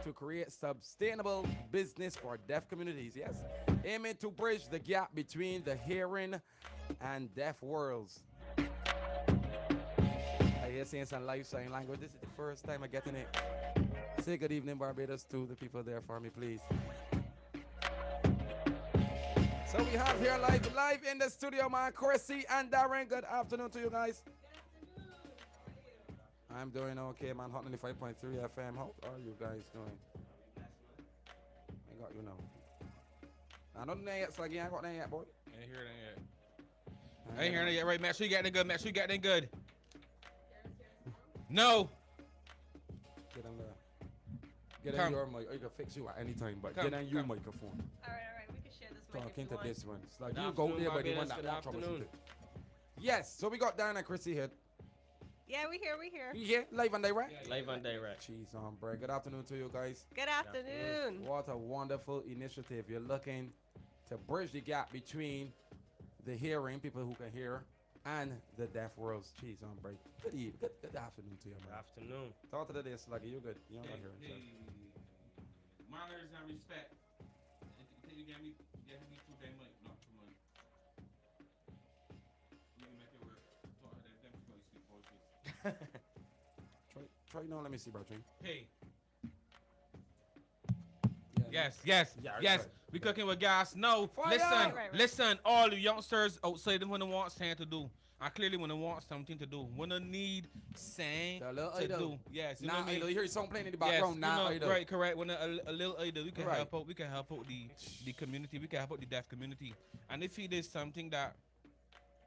to create sustainable business for deaf communities. Yes, aiming to bridge the gap between the hearing and deaf worlds. I hear saying some live sign language. This is the first time I'm getting it. Say good evening, Barbados, to the people there for me, please. So we have here live in the studio, man, Chryssy and Darrin. Good afternoon to you guys. I'm doing okay, man. Hot 95.3 FM. How are you guys doing? I got you now. I don't know yet, Sluggy. I ain't got that yet, boy. Ain't hear that yet. I ain't hearing that yet. Right, Matt. Sure you got that good. Matt, sure you got that good. No. Get on there. Get on your mic. You can fix you at any time, but get on your microphone. All right. We can share this mic. Talking to this one. It's like Good you go there, but the one afternoon, that good want troubleshoot afternoon. it. Yes. So we got Darrin and Chryssy here. Yeah, we here. You here? Live and direct? Live on direct. Jeez, break. Good afternoon to you guys. Good afternoon. What a wonderful initiative. You're looking to bridge the gap between the hearing, people who can hear, and the deaf worlds. Jeez, break. Good evening. Good afternoon to you, man. Good afternoon. Talk to the day, Sluggy. You good? You don't hear him. Manners and respect. You get me through that mic, not too much. Let me make it work. Talk to them people who speak voices. Try now. Let me see, bro. Hey. Yeah, Yes. right. We cooking with gas. No, Fire! Right. listen. All the youngsters outside them when they want something to do. I clearly when they want something to do. When they need something to do. Yes, you know what I mean? You hear your song playing in the background. Right, correct. When a little idol, we can Right. help out. We can help out the community. We can help out the deaf community. And if it is something that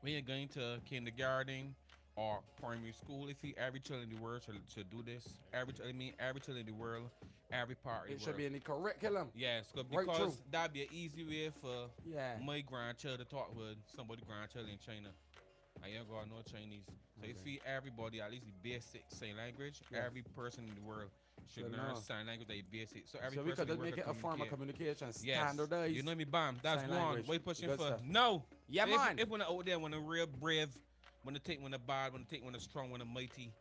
when you're going to kindergarten or primary school, if every child in the world should do this, every child in the world, every part of the world. It should be in the curriculum. Yes, Right, because true. that'd be an easy way for Yeah. my grandchild to talk with somebody grandchild in China. I ain't got no Chinese. So you see everybody, at least the basic sign language, Yeah. every person in the world should Should learn know. sign language, they basic. So every So we person could in the make world it a can form of communicate. communication, Yes. standardized. You know me, bam. That's sign one. language. What you pushing Good for? stuff. No. Yeah, if, man. If when out there, when they're real brave, when they take when they're bad, when they take when they're strong, when they're mighty,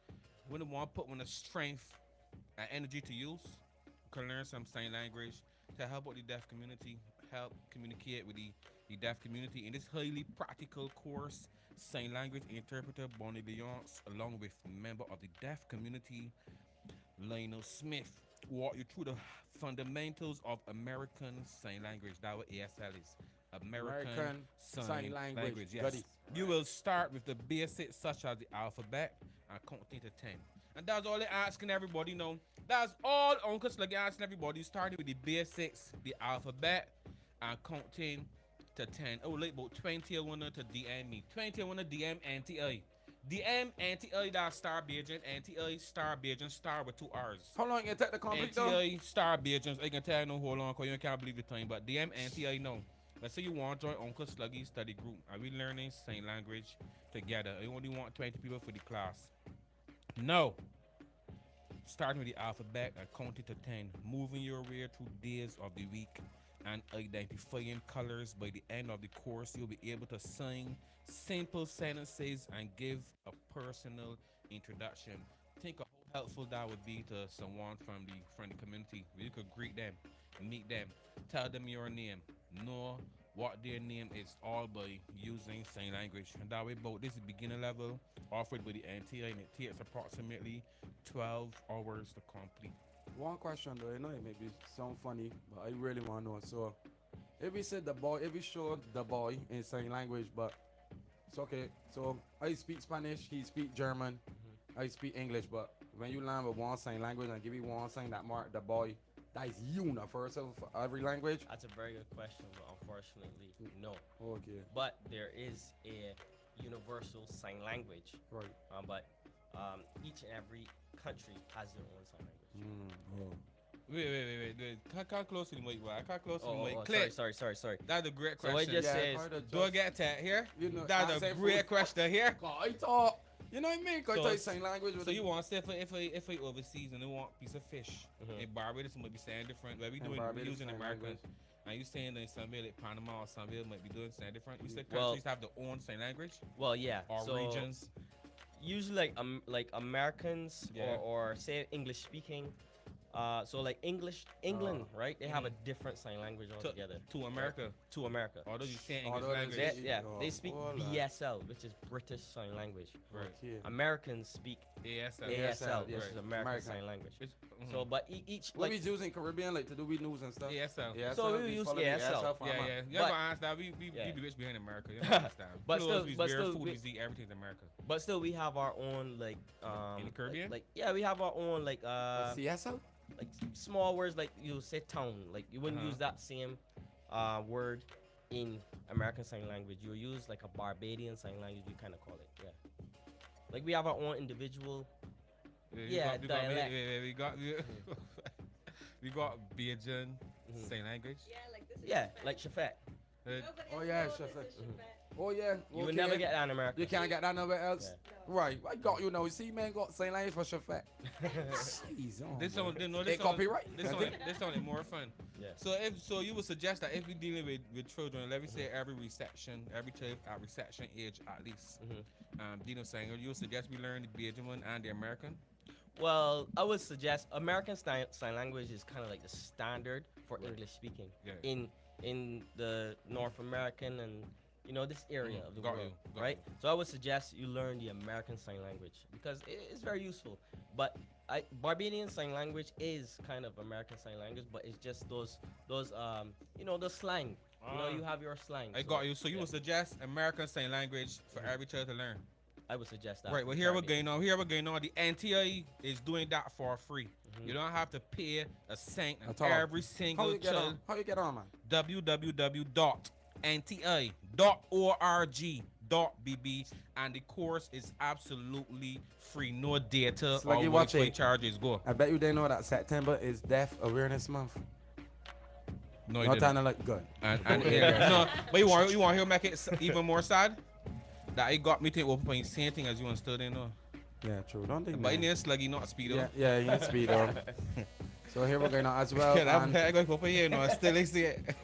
when they want to put when the strength and energy to use, can learn some sign language to help out the deaf community, help communicate with the deaf community in this highly practical course. Sign language interpreter Bonnie Leonce, along with member of the deaf community Lionel Smith, walk you through the fundamentals of American Sign Language. That what ASL is. American Sign Language. Yes. Goodies. You will start with the basics such as the alphabet and counting to 10. And that's all they're asking everybody, That's all Uncle Sluggy asking everybody. Starting with the basics, the alphabet, and counting to 10. Oh, like about 20 I want to DM me. 20 I want to DM NTI. DM NTI, that's Star Beijing. NTI, Star Beijing, Star with 2 R's. How long you take the complete though? NTI, Star Beijing. I can tell you no, hold on, because you can't believe the time. But DM NTI now. Let's say you want to join Uncle Sluggy study group. Are we learning sign language together? I only want 20 people for the class. No. Starting with the alphabet and counting to 10. Moving your way through days of the week and identifying colors. By the end of the course, you'll be able to sing simple sentences and give a personal introduction. Think of how helpful that would be to someone from the community. You could greet them, meet them, tell them your name, know what their name is, all by using sign language. And that way, about this is beginner level offered by the NTI, and it takes approximately 12 hours to complete. One question though, it may be sound funny, but I really want to know. So, if we said if we showed the boy in sign language, but it's okay. So I speak Spanish, he speak German, I speak English, but when you learn with one sign language and give me one sign that mark the boy, that is universal for every language. That's a very good question, but unfortunately, no. Okay. But there is a universal sign language. Right. But each and every country has their own sign language. Wait. Come close to the mic, boy. Come close to the mic. Click. Sorry. That's a great So question. it just says, Do I get that here? You know, That's a great question here. I thought, you know what I mean? Cause I thought sign language with So you want to say if I overseas and they want a piece of fish in Barbados, might be saying different. Where we using sign American. language. And you saying that somewhere like Panama or somewhere might be doing something different. You said Well- countries have their own sign language well, yeah. or so regions. usually like Americans Yeah. or say English speaking So like England, right? They have a different sign language altogether. To America. To America. Although you say English Although language. They speak Oh, BSL, which is British Sign Language. Right. Okay. Americans speak ASL. ASL, which yes. is American American. Sign Language. It's, So, but each What like we using Caribbean like to do with news and stuff? ASL. Yeah, So we use follow the ASL. for Yeah, Amma. yeah. You But- ever ask that? We Yeah. be rich behind America. You know, understand. But Clothes, still- we but wear, still food, we- we see everything's America. but still we have our own like In the Caribbean? like yeah, we have our own like CSO? like small words like you say town, like you wouldn't use that same word in American Sign Language. You use like a Barbadian Sign Language, you kind of call it, yeah. Like we have our own individual. Yeah, dialect. We got we got Bajan sign language. Yeah, like this is Yeah, Chapet. like Shafet. Nobody Oh, else yeah, knows Chapet. this is Chapet. Oh yeah. You would okay. never get that in America. You can't get that nowhere else. Right. I got you now. You see, man, got Saint Language for Shafet. Jeez, oh, This man. one, no, They this one, copyright. this one more fun. Yeah. So you would suggest that if we're dealing with children, let me say every child at reception age at least, Dino saying, you would suggest we learn the Bajan one and the American. Well, I would suggest American Sign Language is kind of like the standard for English speaking Yeah. in the North American and this area of the Got world, you, got right? So I would suggest you learn the American Sign Language because it's very useful. But Barbadian Sign Language is kind of American Sign Language, but it's just those the slang. You have your slang. I got you. So you would suggest American Sign Language for every child to learn. I would suggest that. Right, well, here we're going on. The NTI is doing that for free. You don't have to pay a cent on At all. every single How you get child. on? How you get on, man? www.nti.org.bb, and the course is absolutely free. No data It's like or you Wi-Fi watching- charges. Go. I bet you didn't know that September is Deaf Awareness Month. No, you Not didn't. time to look good. And yeah, no, but you want to make it even more sad? That it got me to open the same thing as you and still didn't know. Yeah, true. Don't think. But in there, sluggy, not speed Yeah, up. yeah, you need speed up. So here we're going on as well. And, I got to open here, no, I still ain't see it.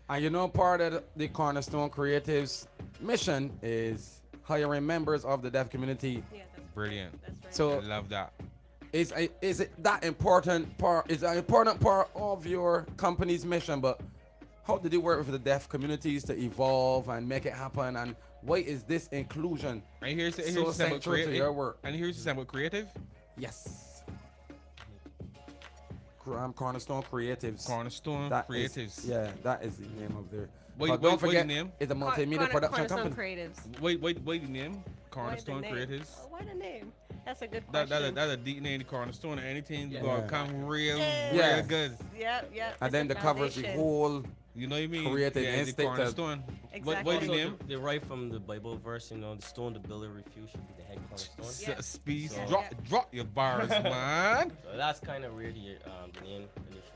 and part of the Cornerstone Creatives mission is hiring members of the deaf community. Yeah, that's Brilliant. That's right. So I love that. is it that important part? Is an important part of your company's mission? But how did you work with the deaf communities to evolve and make it happen? And why is this inclusion And here's so the sample central to your work? And here's the sample creative. Yes. Cornerstone Creatives. Cornerstone That is- Creatives. yeah, that is the name of their. Wait, but wait, don't wait, forget, the name? it's a multimedia production Cornerstone company. Creatives. Wait, the name? Cornerstone Why the name? Creatives. Oh, why the name? That's a good That's question. a deep name, the Cornerstone. Anything Yeah. gonna Yeah. come real Yeah. good. Yep. And then the covers the whole. You know what I mean? Created the instinct of- Cornerstone. What Exactly. the Also, name? they write from the Bible verse, the stone the builder refused should be the head cornerstone. Yeah. Speed. So- Drop your bars, man. So that's kind of where the name initially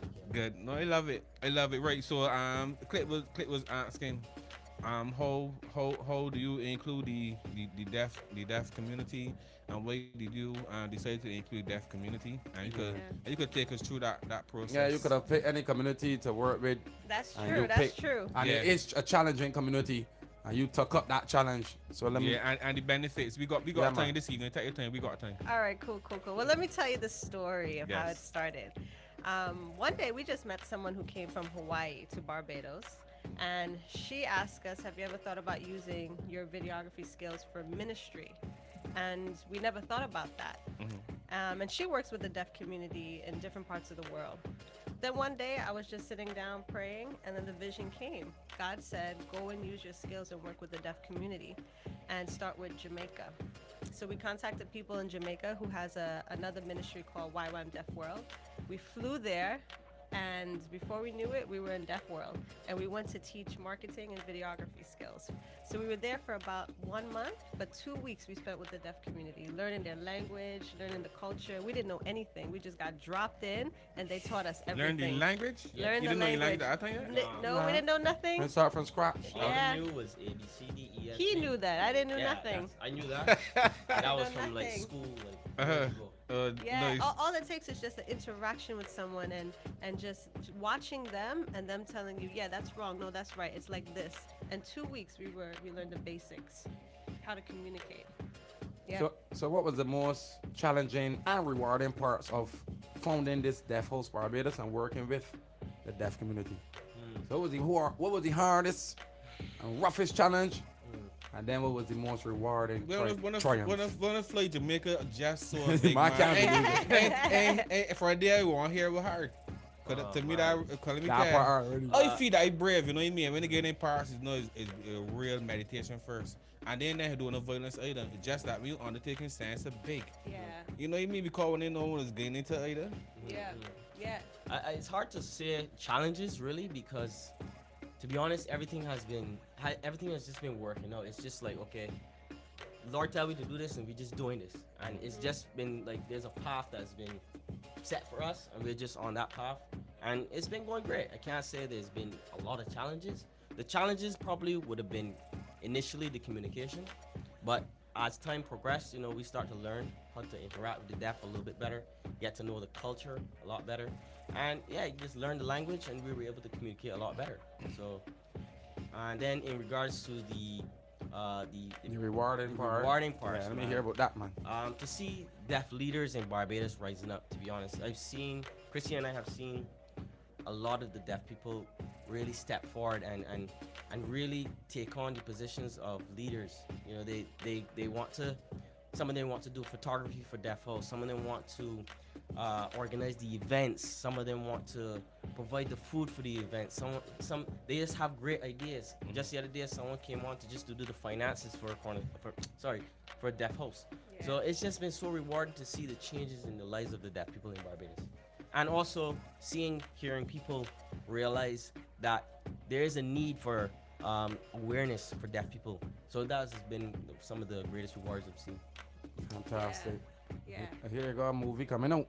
came. Good. No, I love it. Right. So Clip was asking, how do you include the deaf community, and why did you decide to include deaf community? And you could take us through that process. Yeah, you could have picked any community to work with, That's And true. you That's pick- true. and Yeah. it is a challenging community, and you took up that challenge. So let me. Yeah, and the benefits. We got Yeah, time man. this evening. Take your time. We got time. All right, cool. Well, let me tell you the story of how it Yes. started. One day we just met someone who came from Hawaii to Barbados, and she asked us, "Have you ever thought about using your videography skills for ministry?" And we never thought about that. And she works with the deaf community in different parts of the world. Then one day I was just sitting down praying, and then the vision came. God said, "Go and use your skills and work with the deaf community, and start with Jamaica." So we contacted people in Jamaica who has another ministry called YWAM Deaf World. We flew there, and before we knew it, we were in Deaf World, and we went to teach marketing and videography skills. So we were there for about 1 month, but 2 weeks we spent with the deaf community, learning their language, learning the culture. We didn't know anything. We just got dropped in, and they taught us everything. Learn the language. Learn You the didn't know you language. that time yet? No, we didn't know nothing. Let's start from scratch. All Yeah. I knew was A, B, C, D, E, F, He G. knew that. I didn't know Yeah, nothing. I knew that. That was know from like nothing. school, like Uh-huh. years ago. Yeah, Nice. all it takes is just an interaction with someone and just watching them and them telling you, yeah, that's wrong, no, that's right, it's like this. In 2 weeks we learned the basics, how to communicate. Yeah. So what was the most challenging and rewarding parts of founding this Deaf House Barbados and working with the deaf community. Mm. So what was the hardest and roughest challenge? And then what was the most rewarding triumph? When I fly Jamaica, just so big, I man. can't believe it. And for a day, I won't hear it hard. Cause Oh, to me, man. calling me That care. part already. I feel that I brave, you know what I mean? When they get in parts, you know, it's a real meditation first. And then they do no violence either. It's just that we undertaking sense of big. Yeah. You know what I mean? Because when they know one is getting into either. Yeah. Yeah. It's hard to say challenges really because, to be honest, everything has just been working out. It's just like, okay, Lord tell me to do this and we're just doing this, and it's just been like there's a path that's been set for us and we're just on that path, and it's been going great. I can't say there's been a lot of challenges. The challenges probably would have been initially the communication, but as time progressed, you know, we start to learn how to interact with the deaf a little bit better, get to know the culture a lot better, and yeah, you just learn the language and we were able to communicate a lot better. So, and then in regards to the rewarding part. rewarding parts, Yeah, let me man. hear about that, man. To see deaf leaders in Barbados rising up, to be honest, Chryssy and I have seen a lot of the deaf people really step forward and really take on the positions of leaders. You know, they want to, some of them want to do photography for Deaf House, some of them want to organize the events, some of them want to provide the food for the events, some they just have great ideas. Just the other day someone came on to just to do the finances for a Deaf House. Yeah. So it's just been so rewarding to see the changes in the lives of the deaf people in Barbados, and also hearing people realize that there is a need for awareness for deaf people. So that has been some of the greatest rewards I've seen. Fantastic. Yeah. Here you go, a movie coming out.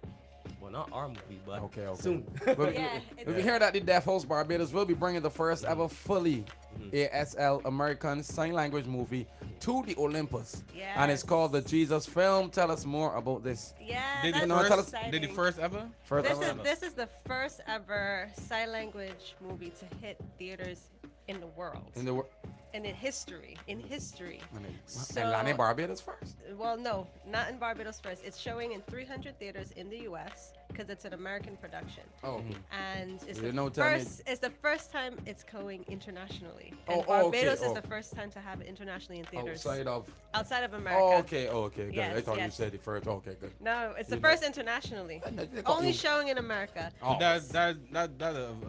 Well, not our movie, but Okay. soon. But Yeah, if you hear that, the Deaf House Barbados will be bringing the first ever fully ASL American Sign Language movie to the Olympus. Yes. And it's called the Jesus Film. Tell us more about this. Yeah. Did That's tell us- exciting. the first ever? First This ever. this is the first ever sign language movie to hit theaters in the world. In the world. And in history. So- And Lani Barbados first. Well, no, not in Barbados first. It's showing in 300 theaters in the U.S. because it's an American production, Oh, and it's You the know, tell me- first. It's the first time it's going internationally. Oh, And oh, okay, Barbados oh. is the first time to have it internationally in theaters outside of. America. Oh, okay. Oh, okay. Good. I Yes, thought you yes. said it first. Okay, good. No, it's the You know- first internationally. They got Only you. showing in America. Oh. That's a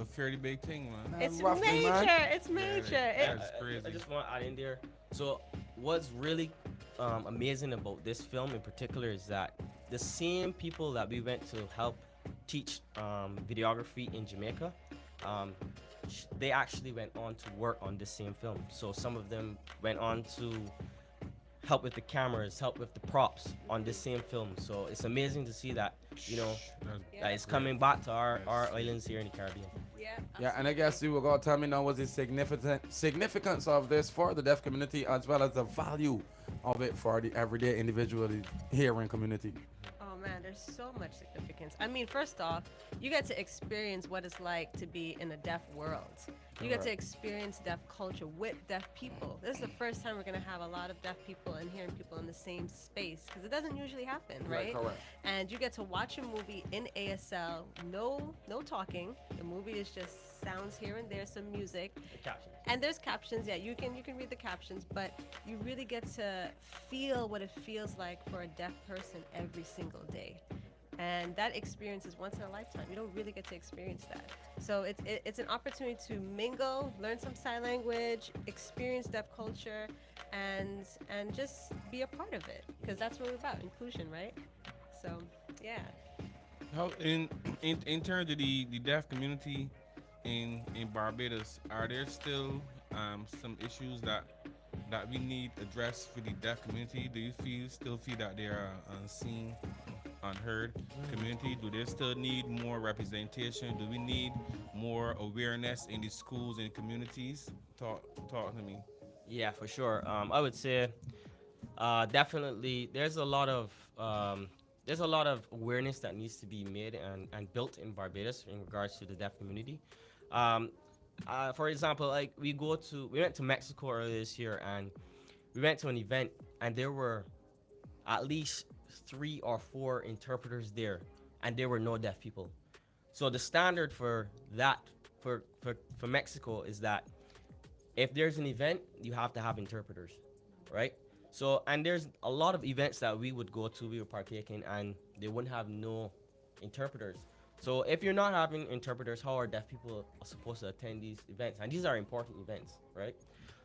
fairly big thing, man. It's roughly, major. man. It's major. Yeah, It- that's crazy. I just want to add in there. So what's really amazing about this film in particular is that the same people that we went to help teach videography in Jamaica, they actually went on to work on this same film. So some of them went on to help with the cameras, help with the props on this same film. So it's amazing to see that, you know, That's- that it's coming back to our Yes. islands here in the Caribbean. yeah. Yeah, and I guess you were going to tell me now what's the significance of this for the deaf community as well as the value of it for the everyday individual hearing community. Oh man, there's so much significance. I mean, first off, you get to experience what it's like to be in a deaf world. You get to Correct. experience deaf culture with deaf people. This is the first time we're gonna have a lot of deaf people and hearing people in the same space because it doesn't usually happen, right? Correct. And you get to watch a movie in ASL, no talking. The movie is just sounds here and there, some music, The captions. and there's captions. Yeah, you can read the captions, but you really get to feel what it feels like for a deaf person every single day. And that experience is once in a lifetime. You don't really get to experience that. So it's an opportunity to mingle, learn some sign language, experience deaf culture, and just be a part of it. Because that's what we're about, inclusion, right? So yeah. How in terms of the deaf community in Barbados, are there still some issues that we need addressed for the deaf community? Do you still feel that they are unseen, unheard community? Do they still need more representation? Do we need more awareness in the schools and communities? Talk to me. Yeah, for sure. I would say definitely there's a lot of awareness that needs to be made and built in Barbados in regards to the deaf community. For example, like we went to Mexico earlier this year, and we went to an event, and there were at least 3 or 4 interpreters there and there were no deaf people. So the standard for that for Mexico is that if there's an event, you have to have interpreters, right? So, and there's a lot of events that we would go to, we would partake in, and they wouldn't have no interpreters. So if you're not having interpreters, how are deaf people supposed to attend these events? And these are important events, right?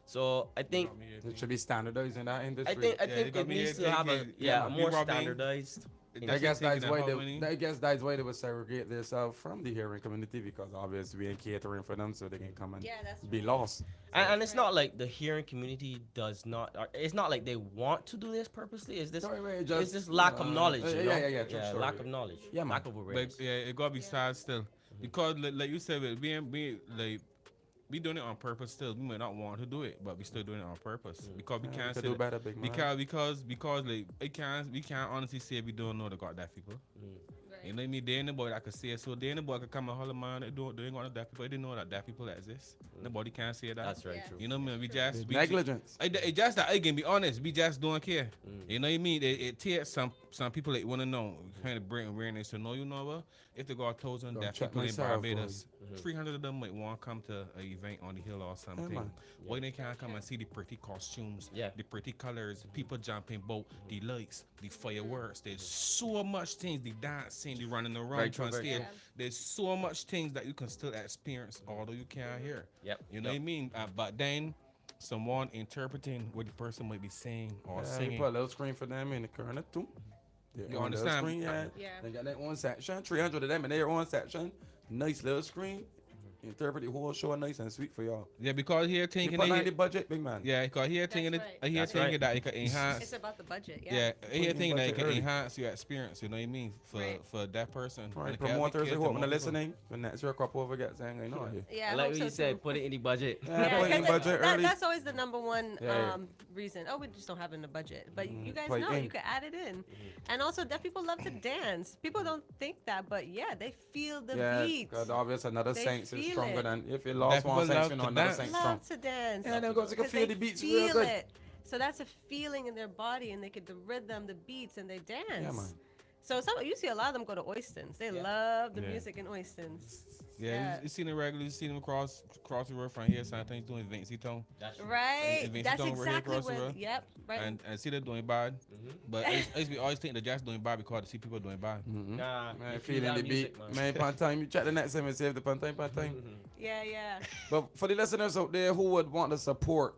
So I think It should be standardized in that industry. I think it needs to have a more standardized. I guess that's why they would segregate themselves from the hearing community, because obviously we ain't catering for them, so they can come and be lost. And it's not like the hearing community does not. It's not like they want to do this purposely. It's just lack of knowledge. You know? True, lack of knowledge. Yeah, man. Lack of awareness. But it gotta be sad still, because like you said, we doing it on purpose still. We might not want to do it, but we still doing it on purpose because we can't say do better, big man. because like we can't honestly say we don't know the God deaf people. You know what I mean? There ain't nobody that could say it. So there ain't nobody could come and holler, man, they ain't got no deaf people. They didn't know that deaf people exist. Nobody can say that. That's right. True. You know what I mean? We just negligence. It just that I can be honest. We just don't care. You know what I mean? It takes some people that want to know, kind of bring awareness to know. You know what? If they got 1,000 deaf people in Barbados, 300 of them might want to come to an event on the hill or something. Why they can't come and see the pretty costumes, the pretty colors, people jumping boat, the lights, the fireworks. There's so much things, the dancing, the running around, stage. There's so much things that you can still experience, although you can't hear. You know what I mean? But then someone interpreting what the person might be saying or singing. You put a little screen for them in the corner too. You understand? Screen, They got that one section, 300 of them in their own section. Nice little screen. Interpret the whole show nice and sweet for y'all. Yeah, because here thinking you put the budget, big man. Yeah, because here thinking that it can enhance. It's about the budget. Yeah, here thinking that it can enhance your experience. You know what I mean? For that person. Right. Promoters, they hope when they're listening, when that's your couple over gets saying, I know. Yeah, like what you said, put it in the budget. Put it in budget early. That's always the number one reason. Oh, we just don't have it in the budget. But you guys know you can add it in. And also, deaf people love to dance. People don't think that, but they feel the beat. Because obviously another Saints is stronger than if you lost one Saints, you know another Saints strong. Love to dance. Yeah, they're going to feel the beats real good. So that's a feeling in their body, and they get the rhythm, the beats, and they dance. Yeah, man. So you see a lot of them go to Oystons. They love the music in Oystons. Yeah, you see them regularly. You see them across the road from here. Sometimes doing events. Right. That's exactly what. Yep. Right. And see them doing bad. But we always think they're just doing bad because they see people doing bad. Nah, man, feeling the beat. Man, time. You check the next time and save the pan time. Yeah. But for the listeners out there who would want to support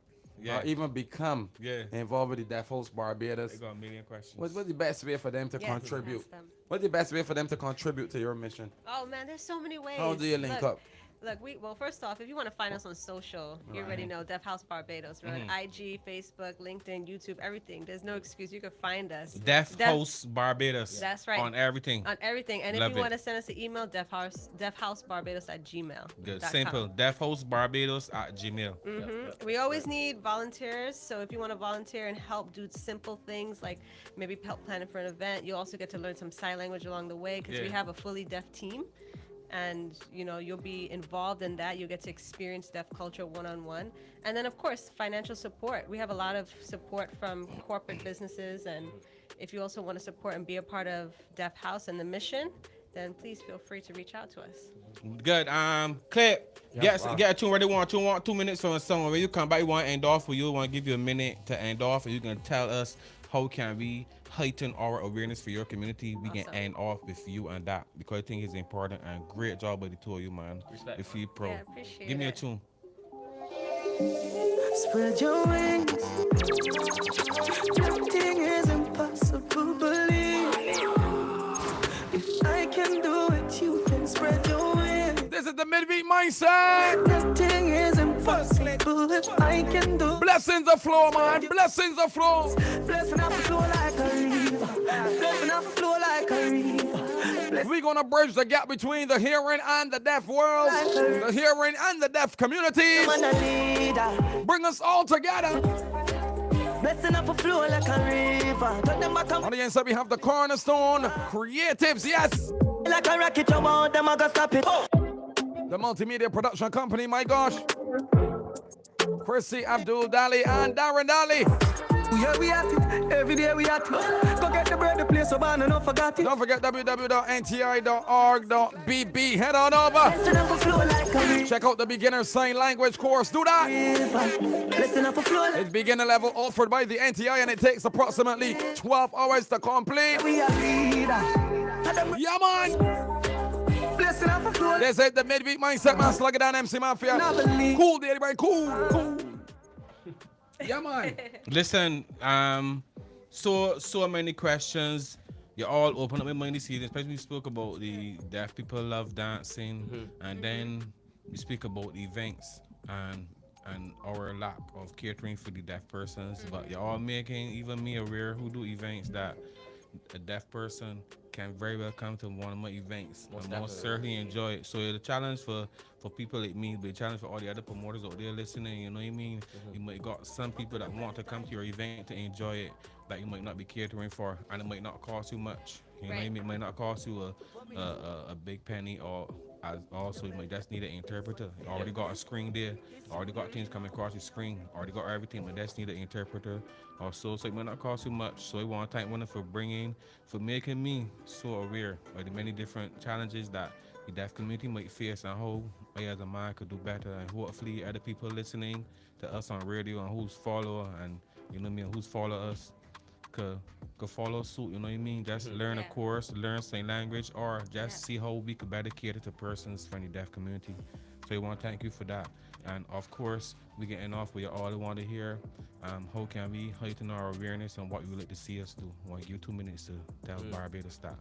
or even become involved with the Deaf House Barbados, they got a million questions. What's the best way for them to contribute? What's the best way for them to contribute to your mission? Oh man, there's so many ways. How do you link up? Look, first off, if you want to find us on social, you already know Deaf House Barbados. We're on IG, Facebook, LinkedIn, YouTube, everything. There's no excuse. You can find us. Deaf House Barbados. That's right. On everything. On everything. And if you want to send us an email, deafhousebarbados@gmail.com. Good. Simple. deafhousebarbados@gmail. We always need volunteers. So if you want to volunteer and help do simple things like maybe help planning for an event, you also get to learn some sign language along the way because we have a fully deaf team. And you'll be involved in that. You'll get to experience deaf culture one-on-one. And then of course financial support. We have a lot of support from corporate businesses, and if you also want to support and be a part of Deaf House and the mission, then please feel free to reach out to us. Good. Clip. Get a tune ready. 2 minutes from a song. When you come back, you want to end off, or you want to give you a minute to end off, and you can tell us how can we heighten our awareness for your community. We can end off with you and that, because I think it's important, and great job by the two of you, man. Respect. If you pro. Yeah, appreciate Give me a it. tune. Spread your wings. Nothing is impossible, believe. If I can do it, you can spread your wings. This is the Midweek Mindset. Nothing is impossible if I can do it. Blessings of flow, man. Blessings of flow. Blessing off the flow like a river. Blessing off the flow like a river. We're gonna bridge the gap between the hearing and the deaf world, the hearing and the deaf communities. Bring us all together. Blessing off the flow like a river. On the inside we have the Cornerstone Creatives, yes. Like a rocket, you want them, I gotta stop it. The multimedia production company, my gosh. Chryssy Abdool-Dalley and Darrin Dalley. Yeah, we at it. Every day we at it. Go get the bread, the place so bad and don't forget it. Don't forget www.nti.org.bb. Head on over. Listen up for flow like a river. Check out the beginner sign language course. Do that. Listen up for flow like It's beginner level offered by the NTI and it takes approximately 12 hours to complete. we are leader. Yeah, man. Listen up for flow. This is the midweek mindset, man. Slug it down, MC Mafia. Cool, day, everybody. Cool. Yeah, man. Listen, so many questions. You all open up my mind this season, especially we spoke about the deaf people love dancing, and then we speak about events and our lack of catering for the deaf persons. But you're all making even me aware who do events that a deaf person can very well come to one of my events and most certainly enjoy it. So the challenge for people like me, but the challenge for all the other promoters out there listening, you know what I mean? You might got some people that want to come to your event to enjoy it that you might not be catering for, and it might not cost you much. You know what I mean? It might not cost you a big penny, or also you might just need an interpreter. You already got a screen there, already got things coming across your screen, already got everything, but just need an interpreter or so it might not cost you much. So I want to thank one for making me so aware of the many different challenges that the deaf community might face and how I as a man could do better, and hopefully other people listening to us on radio and who's follow and you know what I mean, who's follow us could follow suit, you know what I mean? Just learn a course, learn sign language, or just see how we could better cater to persons from the deaf community. So I want to thank you for that. And of course, we getting off with all I want to hear. How can we heighten our awareness and what you would like to see us do? I want to give you 2 minutes to tell Barbados that.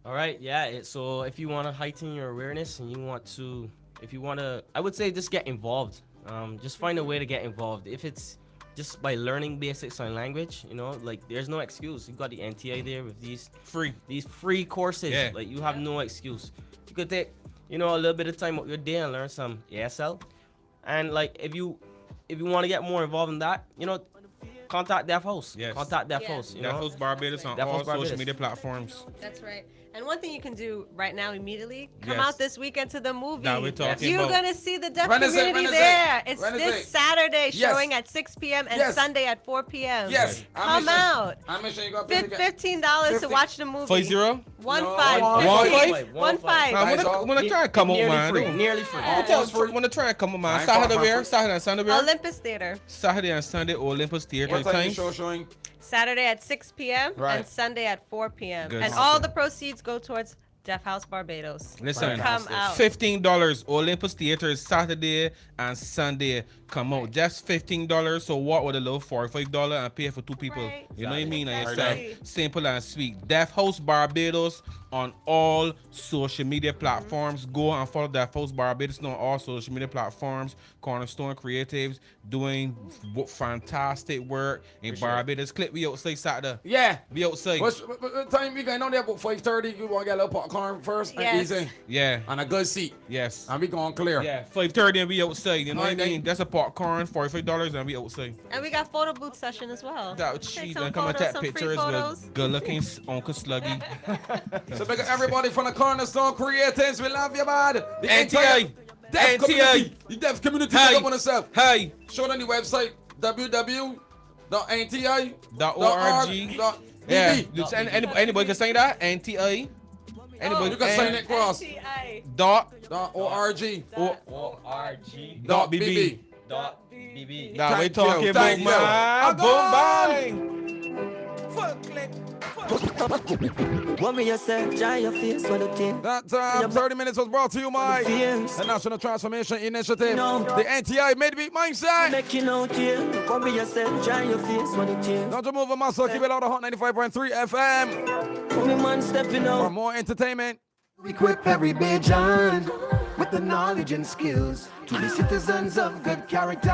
All right, yeah. So if you want to heighten your awareness and I would say just get involved. Just find a way to get involved. If it's just by learning basic sign language, you know, like there's no excuse. You got the NTI there with these free courses. Yeah. Like you have no excuse. You could take, you know, a little bit of time out your day and learn some ASL. And like if you want to get more involved in that, you know, contact Deaf House. Yes. Contact Deaf House. You Deaf know? House Barbados on Deaf all House Barbados. social media platforms. That's right. And one thing you can do right now immediately, come Yes. out this weekend to the movie. That we're talking You're about. going to see the deaf When is it? community When is it? there. It's When is this it? Saturday Yes. showing at 6 p.m. and Yes. Sunday at 4 p.m. Yes. Come out. I'm sure you got to $15 to 50. watch the movie. 50? 1-5. No, 1-5. 1-5. Guys, When I try and come up, man. Nearly free. When I try and come up, man. Fine, Saturday fine, where? fine. Saturday and Sunday where? Olympus Theater. Saturday and Sunday, Olympus Theater. What time time? is the show showing? Saturday at 6 p.m. Right. and Sunday at 4 p.m. Good. And all the proceeds go towards Deaf House Barbados. Listen, Come out. $15. Olympus Theater is Saturday and Sunday. Come out. Just $15. So what with a little $45 and pay for 2 people. Right. You know what I mean? And it's Exactly. simple and sweet. Deaf House Barbados on all social media platforms. Go and follow Deaf House Barbados on all social media platforms. Cornerstone Creatives doing fantastic work in Barbados. Clip we outside Saturday. Yeah. We outside. What time we going on there about 5:30? You want to get a little popcorn first? Yes. And easy. Yeah. And a good seat. Yes. And we going clear. Yeah, 5:30 and we outside. You know what I Okay. mean? That's a popcorn, $45 and we outside. And we got photo booth session as well. That Take cheap some and come and photos, take some free pictures photos. with good-looking Uncle Sluggy. So big up everybody from the Cornerstone Creatives. We love you, man. The NTI. Deaf NTI. community. The deaf community. Hey. Pick up on itself. Hey, Show on the website .org. Yeah, www.nti.org.bb. anybody can say that. NTI. Anybody You can sign it across. NTI. Dot .org. .bb. .bb. Now we Thank talking you, about thank you. man. Boom bang. What me you say? Dry your face for the team. That 30 minutes was brought to you by Fears. the National Transformation Initiative, No. the NTI Midweek Mindset. Making out here. What me you say? Dry your face for the team. Don't you move a muscle, keep it out of Hot 95.3 FM What me man stepping for out. more entertainment. Equip every Bajan with the knowledge and skills to be citizens of good character.